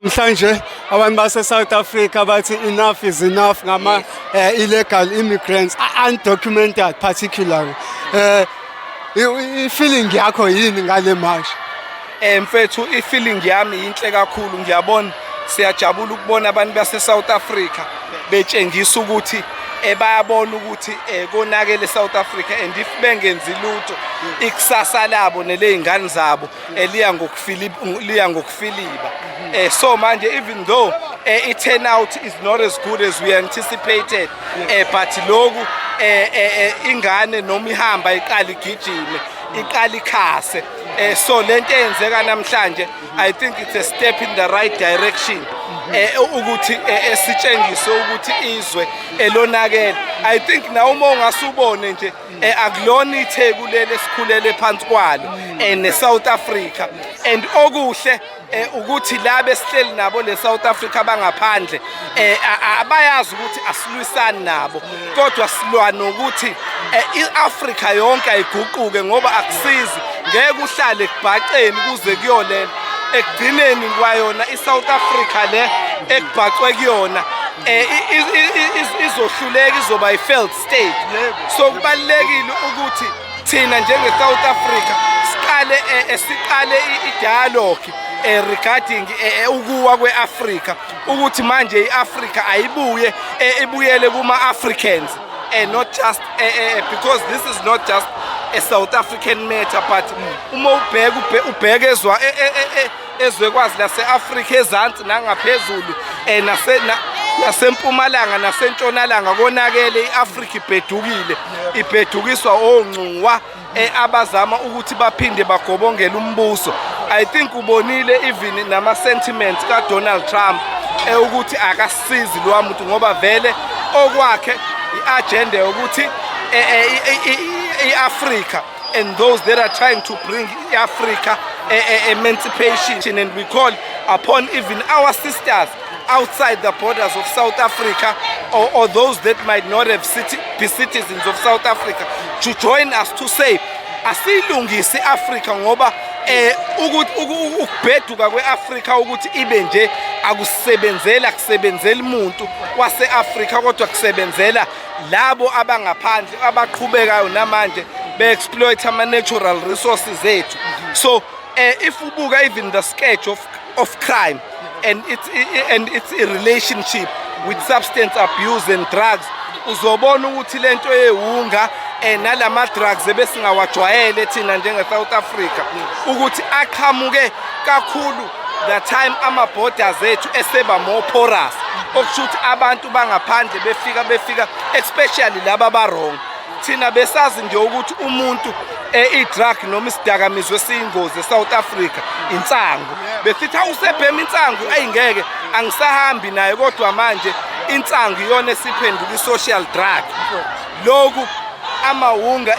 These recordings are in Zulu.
Mhlanje abantu base-South Africa bathi enough is enough ngama illegal immigrants, undocumented particularly. I-feeling yakho yini ngale march? Mfethu i-feeling yami inhle kakhulu, ngiyabona siyajabula ukubona abantu base-South Africa betshengisa ukuthi bayabona ukuthi konakele South Africa, and if bengenzi lutho ikusasa labo neley'ngane zabo liya ngokufiliba. So manje even though i-turnout is not as good as we anticipated, but loku ingane noma ihamba iqala igijime iqala ikhase. So lento eyenzeka namhlanje, I think it's a step in the right direction, ukuthi sitshengise ukuthi izwe elonakele. I think na uma ungasubone nje akulona itheku leli esikhulele phansi kwalo ne-South Africa, and okuhle ukuthi la besihleli nabo le-South Africa bangaphandle abayazi ukuthi asilwisani nabo, kodwa silwa nokuthi i-Africa yonke ayiguquke, ngoba akusizi ngeke uhlale ekubhaceni kuze kuyolela ekugcineni kwayona i-South Africa le ekubhacwe kuyona izohluleka, izoba i-failed state. So kubalulekile ukuthi thina njenge-South Africa siqale i-dialogue regarding ukuwa kwe-Africa, ukuthi manje i-Africa ayibuye ibuyele kuma-Africans, not just because this is not just a South African matter, but uma ubheke ezwekwazi lase-Africa ezansi nangaphezulu nasempumalanga nasentshonalanga konakele i-Africa ibhedukiswa ongcungwa abazama ukuthi baphinde bagobongele umbuso. I think ubonile even nama-sentiments ka-Donald Trump ukuthi akasizi lowa muntu, ngoba vele okwakhe i-agenda yokuthi i-Africa and those that are trying to bring Africa emancipation, and we call upon even our sisters outside the borders of South Africa, or those that might not have be citizens of South Africa, to join us to say asilungise Africa, ngoba ukubheduka kwe-Africa ukuthi ibe nje akusebenzeli umuntu wase-Africa, kodwa kusebenzela labo abangaphandle abaqhubekayo namanje be-exploit ama-natural resources ethu. So if ubuka even the sketch of crime and its relationship with substance abuse and drugs, uzobona ukuthi lento yewunga nalama drugs ebesingawajwayele thina njenge-South Africa ukuthi aqhamuke kakhulu the time ama-borders ethu eseba more porous, okusho ukuthi abantu bangaphandle befika especially laba ba-wrong. Thina besazi nje ukuthi umuntu i-drug noma isidakamizwe siyingozi e-South Africa insangu, besithi awusebhema insangu ayingeke angisahambi naye, kodwa manje insangu iyona esiphenduka i-social drug. Loku amawunga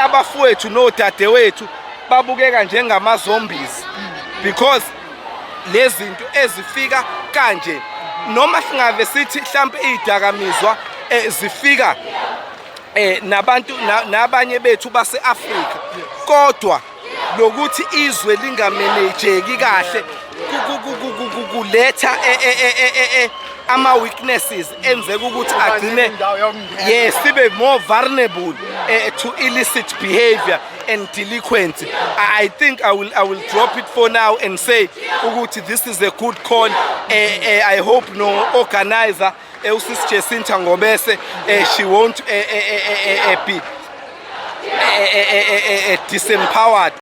abafowethu nodadewethu babukeka njengama-zombies because lezinto ezifika kanje, noma singabe sithi mhlambe izidakamizwa zifika nabantu nabanye bethu base-Africa, kodwa lokuthi izwe lingamanejeki kahle kuletha ama-weaknesses enzeka ukuthi agcine sibe more vulnerable to illicit behavior and delinquency. I think I will drop it for now and say ukuthi this is a good call. I hope no organizer uSis Jacinta Ngobese she won't be disempowered.